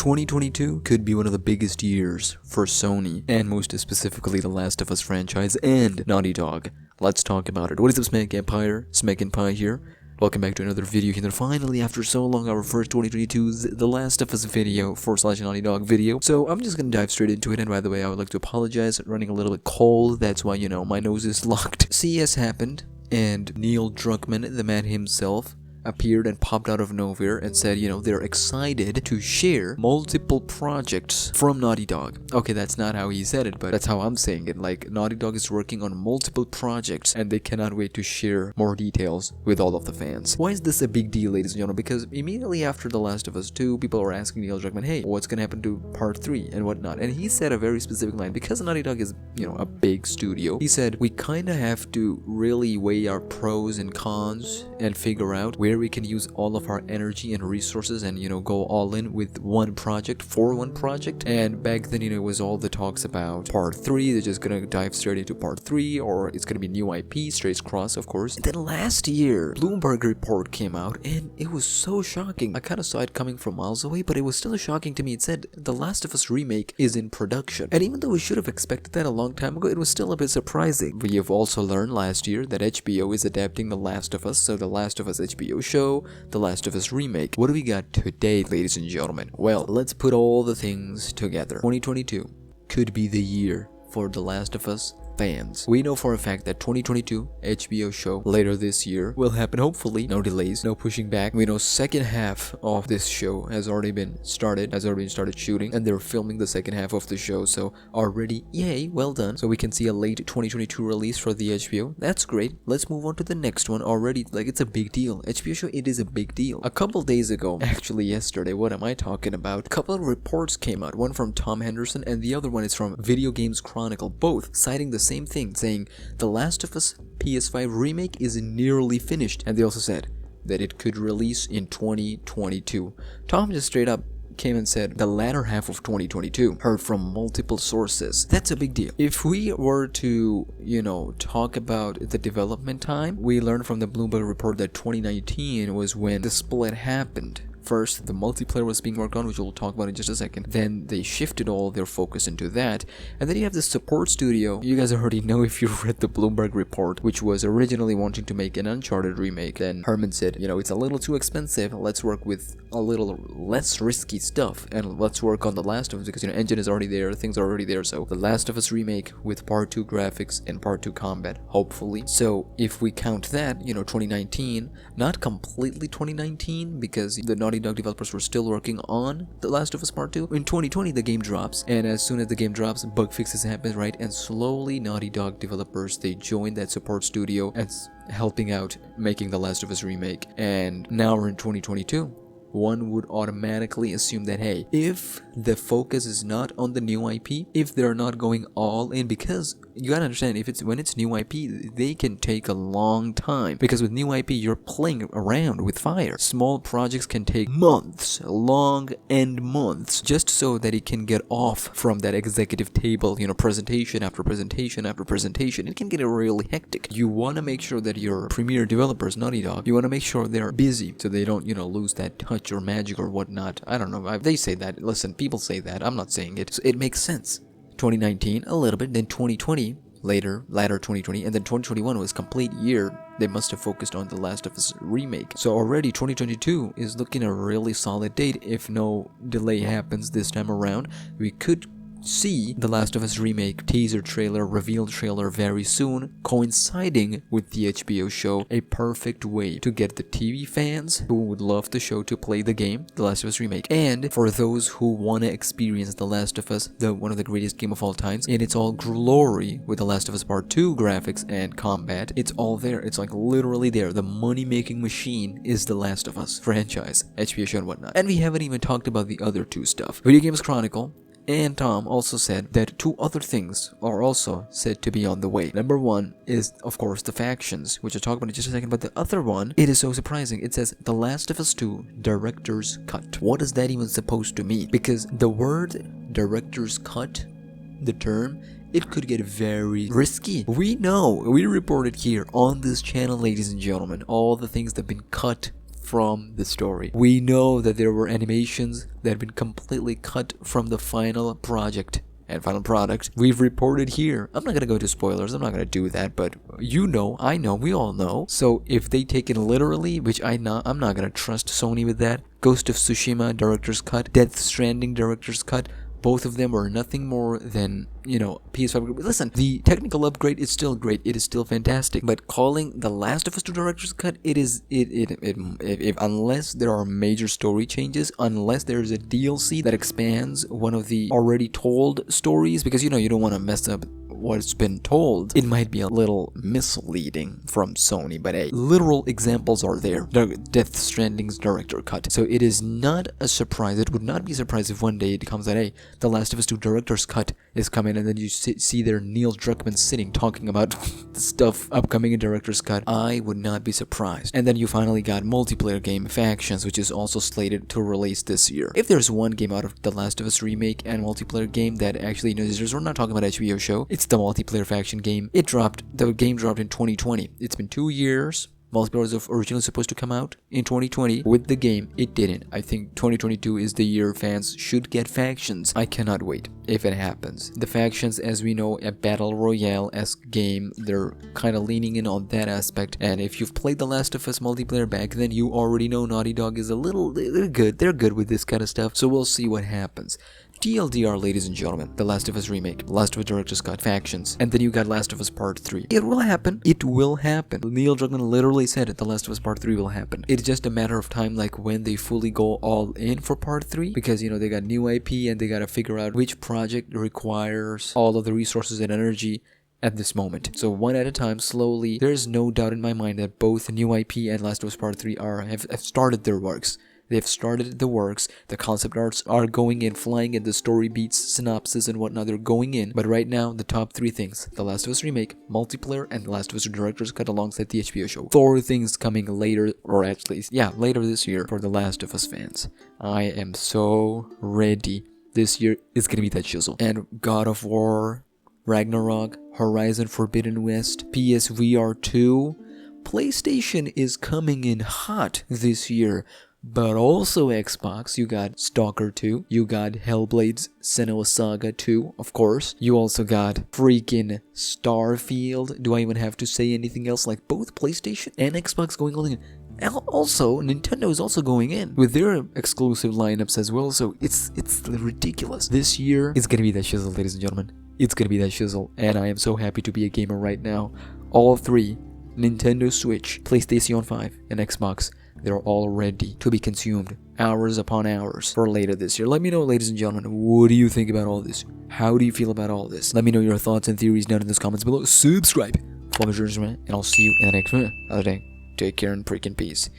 2022 could be one of the biggest years for Sony, and most specifically the Last of Us franchise and Naughty Dog. Let's talk about it. What is up, SmackNPie here. Welcome back to another video here. Finally, after so long, our first 2022's The Last of Us video / Naughty Dog video. So I'm just gonna dive straight into it. And by the way, I would like to apologize. Running a little bit cold. That's why, my nose is locked. CES happened, and Neil Druckmann, the man himself, appeared and popped out of nowhere and said, they're excited to share multiple projects from Naughty Dog. Okay, that's not how he said it, but that's how I'm saying it. Like, Naughty Dog is working on multiple projects and they cannot wait to share more details with all of the fans. Why is this a big deal, ladies and gentlemen? Because immediately after The Last of Us 2, people were asking Neil Druckmann, hey, what's gonna happen to part 3 and whatnot? And he said a very specific line. Because Naughty Dog is, a big studio, he said, we kinda have to really weigh our pros and cons and figure out where we can use all of our energy and resources and go all in with one project for one project. And back then, it was all the talks about part 3. They're just gonna dive straight into part 3, or it's gonna be new IP, straight cross, of course. And then last year, Bloomberg report came out, and it was so shocking. I kind of saw it coming from miles away, but it was still shocking to me. It said The Last of Us remake is in production, and even though we should have expected that a long time ago, it was still a bit surprising. We have also learned last year that HBO is adapting The Last of Us, so The Last of Us HBO show, The Last of Us remake. What do we got today, ladies and gentlemen? Well, let's put all the things together. 2022 could be the year for The Last of Us fans. We know for a fact that 2022 HBO show later this year will happen, hopefully. No delays, no pushing back. We know second half of this show has already been started shooting, and they're filming the second half of the show, so already, yay, well done. So we can see a late 2022 release for the HBO. That's great. Let's move on to the next one. Already, it's a big deal. HBO show, it is a big deal. A couple days ago, actually yesterday, what am I talking about? A couple of reports came out, one from Tom Henderson and the other one is from Video Games Chronicle, both citing the same thing, saying The Last of Us PS5 Remake is nearly finished, and they also said that it could release in 2022. Tom just straight up came and said the latter half of 2022, heard from multiple sources. That's a big deal. If we were to, talk about the development time, we learned from the Bloomberg report that 2019 was when the split happened. First, the multiplayer was being worked on, which we'll talk about in just a second. Then they shifted all their focus into that. And then you have the support studio. You guys already know if you read the Bloomberg report, which was originally wanting to make an Uncharted remake. Then Herman said, it's a little too expensive. Let's work with a little less risky stuff. And let's work on The Last of Us because, engine is already there. Things are already there. So The Last of Us remake with part 2 graphics and part 2 combat, hopefully. So if we count that, 2019, not completely 2019 because the Naughty Dog developers were still working on The Last of Us Part 2. In 2020, the game drops, and as soon as the game drops, bug fixes happen, right? And slowly, Naughty Dog developers, they join that support studio and helping out making The Last of Us remake. And now we're in 2022. One would automatically assume that, hey, if the focus is not on the new IP, if they're not going all in, because you gotta understand, when it's new IP, they can take a long time, because with new IP, you're playing around with fire. Small projects can take months, long end months, just so that it can get off from that executive table, presentation after presentation after presentation. It can get really hectic. You want to make sure that your premier developers, Naughty Dog, you want to make sure they're busy so they don't, lose that touch or magic or whatnot. I don't know. They say that. Listen, people say that. I'm not saying it. So it makes sense. 2019, a little bit. Then 2020, latter 2020, and then 2021 was complete year. They must have focused on The Last of Us remake. So already 2022 is looking a really solid date. If no delay happens this time around, we could see The Last of Us remake teaser trailer, reveal trailer very soon, coinciding with the HBO show. A perfect way to get the TV fans who would love the show to play the game, The Last of Us remake, and for those who want to experience The Last of Us, one of the greatest game of all times, in its all glory with The Last of Us Part 2 graphics and combat. It's all there. It's literally there. The money-making machine is The Last of Us franchise, HBO show and whatnot. And we haven't even talked about the other two stuff. Video Games Chronicle and Tom also said that 2 other things are also said to be on the way. Number 1 is, of course, the factions, which I'll talk about in just a second, but the other one, it is so surprising. It says The Last of Us 2 Director's Cut. What is that even supposed to mean? Because the word Director's Cut, the term, it could get very risky. We know, we reported here on this channel, ladies and gentlemen, all the things that have been cut from the story. We know that there were animations that had been completely cut from the final project and final product. We've reported here. I'm not gonna go into spoilers, I'm not gonna do that, but you know, I know, we all know. So if they take it literally, which I'm not gonna trust Sony with that. Ghost of Tsushima Director's Cut, Death Stranding Director's Cut, both of them are nothing more than, you know, PS5. Listen, the technical upgrade is still great. It is still fantastic. But calling The Last of Us 2 Director's Cut, unless there are major story changes, unless there is a DLC that expands one of the already told stories, because, you know, you don't want to mess up what's been told, it might be a little misleading from Sony, but hey, literal examples are there. Death Stranding's director cut. So it is not a surprise. It would not be a surprise if one day it comes that, hey, The Last of Us 2 director's cut is coming, and then you see there Neil Druckmann sitting talking about the stuff upcoming in director's cut. I would not be surprised. And then you finally got multiplayer game Factions, which is also slated to release this year. If there's one game out of The Last of Us remake and multiplayer game that actually deserves, we're not talking about HBO show, it's the multiplayer faction game. The game dropped in 2020. It's been 2 years. Multiplayer was originally supposed to come out in 2020 with the game. It didn't. I think 2022 is the year fans should get Factions. I cannot wait if it happens. The Factions, as we know, a battle royale-esque game. They're kind of leaning in on that aspect. And if you've played The Last of Us multiplayer back then, you already know Naughty Dog is they're good. They're good with this kind of stuff. So we'll see what happens. TLDR, ladies and gentlemen, The Last of Us Remake, Last of Us Director's Cut, Factions, and then you got Last of Us Part 3. It will happen. It will happen. Neil Druckmann literally said it, The Last of Us Part 3 will happen. It's just a matter of time, like when they fully go all in for Part 3, because, you know, they got new IP and they gotta figure out which project requires all of the resources and energy at this moment. So one at a time, slowly. There's no doubt in my mind that both new IP and Last of Us Part 3 have started their works. They've started the works, the concept arts are going in, flying in, the story beats, synopsis and whatnot, they're going in. But right now, the top 3 things, The Last of Us Remake, multiplayer, and The Last of Us Director's Cut alongside the HBO show. 4 things coming later, or actually, yeah, later this year for The Last of Us fans. I am so ready. This year is gonna be that shizzle. And God of War, Ragnarok, Horizon Forbidden West, PSVR 2, PlayStation is coming in hot this year. But also Xbox, you got Stalker 2, you got Hellblade's Senua's Saga 2, of course. You also got freaking Starfield. Do I even have to say anything else? Like both PlayStation and Xbox going all in. Also, Nintendo is also going in with their exclusive lineups as well, so it's ridiculous. This year is gonna be that shizzle, ladies and gentlemen. It's gonna be that shizzle, and I am so happy to be a gamer right now. All 3, Nintendo Switch, PlayStation 5, and Xbox, they're all ready to be consumed hours upon hours for later this year. Let me know, ladies and gentlemen, what do you think about all this? How do you feel about all this? Let me know your thoughts and theories down in those comments below. Subscribe, follow me, and I'll see you in the next one. Other day, take care and freaking peace.